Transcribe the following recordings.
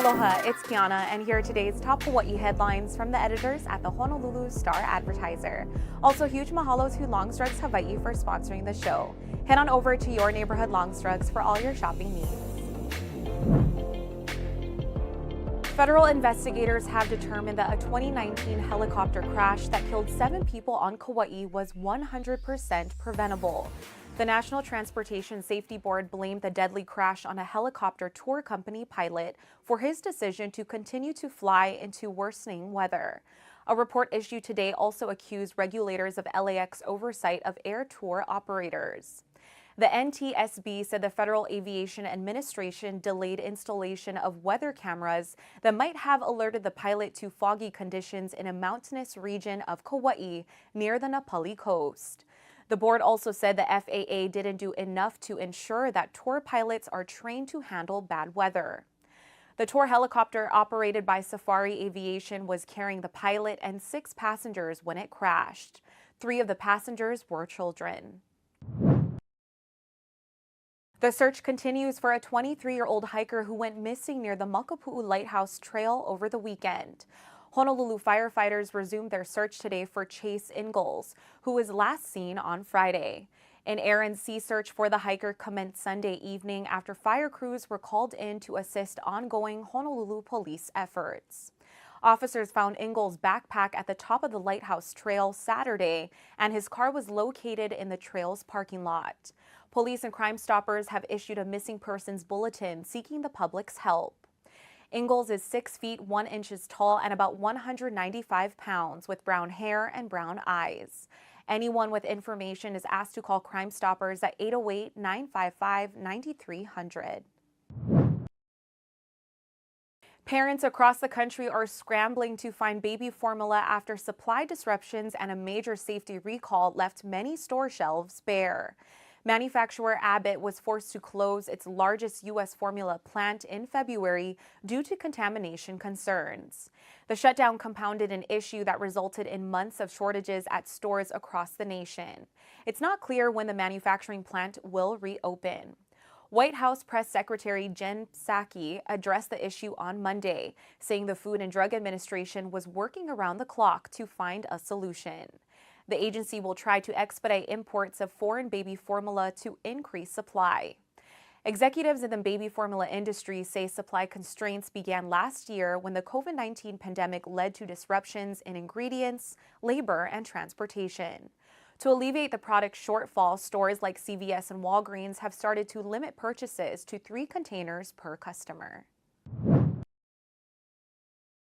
Aloha, it's Kiana, and here are today's top Hawaii headlines from the editors at the Honolulu Star-Advertiser. Also, huge mahalo to Longstrugs Hawaii for sponsoring the show. Head on over to your neighborhood Longstrugs for all your shopping needs. Federal investigators have determined that a 2019 helicopter crash that killed 7 people on Kauai was 100% preventable. The National Transportation Safety Board blamed the deadly crash on a helicopter tour company pilot for his decision to continue to fly into worsening weather. A report issued today also accused regulators of LAX oversight of air tour operators. The NTSB said the Federal Aviation Administration delayed installation of weather cameras that might have alerted the pilot to foggy conditions in a mountainous region of Kauai near the Napali coast. The board also said the FAA didn't do enough to ensure that tour pilots are trained to handle bad weather. The tour helicopter operated by Safari Aviation was carrying the pilot and 6 passengers when it crashed. 3 of the passengers were children. The search continues for a 23-year-old hiker who went missing near the Makapuu Lighthouse Trail over the weekend. Honolulu firefighters resumed their search today for Chase Ingalls, who was last seen on Friday. An air and sea search for the hiker commenced Sunday evening after fire crews were called in to assist ongoing Honolulu police efforts. Officers found Ingalls' backpack at the top of the Lighthouse Trail Saturday, and his car was located in the trail's parking lot. Police and Crime Stoppers have issued a missing persons bulletin seeking the public's help. Ingalls is 6 feet 1 inches tall and about 195 pounds with brown hair and brown eyes. Anyone with information is asked to call Crime Stoppers at 808-955-9300. Parents across the country are scrambling to find baby formula after supply disruptions and a major safety recall left many store shelves bare. Manufacturer Abbott was forced to close its largest U.S. formula plant in February due to contamination concerns. The shutdown compounded an issue that resulted in months of shortages at stores across the nation. It's not clear when the manufacturing plant will reopen. White House Press Secretary Jen Psaki addressed the issue on Monday, saying the Food and Drug Administration was working around the clock to find a solution. The agency will try to expedite imports of foreign baby formula to increase supply. Executives in the baby formula industry say supply constraints began last year when the COVID-19 pandemic led to disruptions in ingredients, labor, and transportation. To alleviate the product shortfall, stores like CVS and Walgreens have started to limit purchases to 3 containers per customer.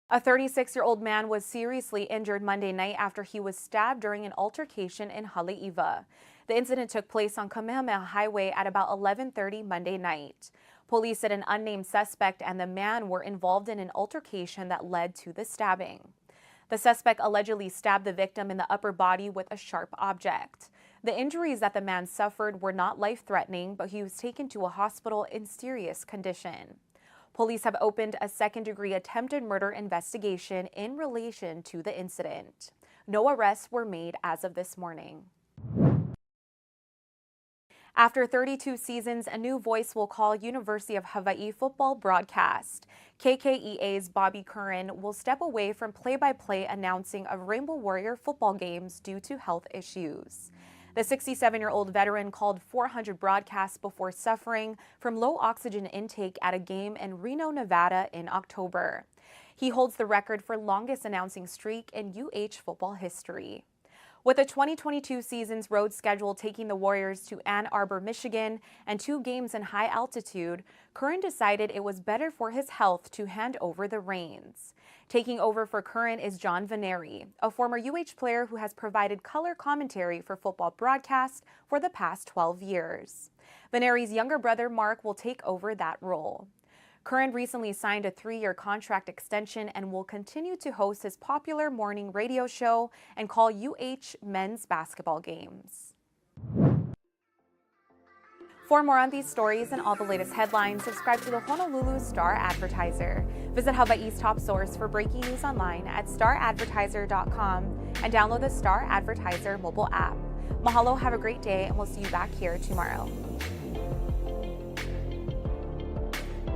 A 36-year-old man was seriously injured Monday night after he was stabbed during an altercation in Haleiwa. The incident took place on Kamehameha Highway at about 11:30 Monday night. Police said an unnamed suspect and the man were involved in an altercation that led to the stabbing. The suspect allegedly stabbed the victim in the upper body with a sharp object. The injuries that the man suffered were not life-threatening, but he was taken to a hospital in serious condition. Police have opened a second-degree attempted murder investigation in relation to the incident. No arrests were made as of this morning. After 32 seasons, a new voice will call University of Hawaii football broadcast. KKEA's Bobby Curran will step away from play-by-play announcing of Rainbow Warrior football games due to health issues. The 67-year-old veteran called 400 broadcasts before suffering from low oxygen intake at a game in Reno, Nevada in October. He holds the record for longest announcing streak in UH football history. With the 2022 season's road schedule taking the Warriors to Ann Arbor, Michigan, and 2 games in high altitude, Curran decided it was better for his health to hand over the reins. Taking over for Curran is John Veneri, a former UH player who has provided color commentary for football broadcasts for the past 12 years. Veneri's younger brother, Mark, will take over that role. Curran recently signed a 3-year contract extension and will continue to host his popular morning radio show and call UH men's basketball games. For more on these stories and all the latest headlines, subscribe to the Honolulu Star-Advertiser. Visit Hawaii's top source for breaking news online at staradvertiser.com and download the Star-Advertiser mobile app. Mahalo, have a great day, and we'll see you back here tomorrow.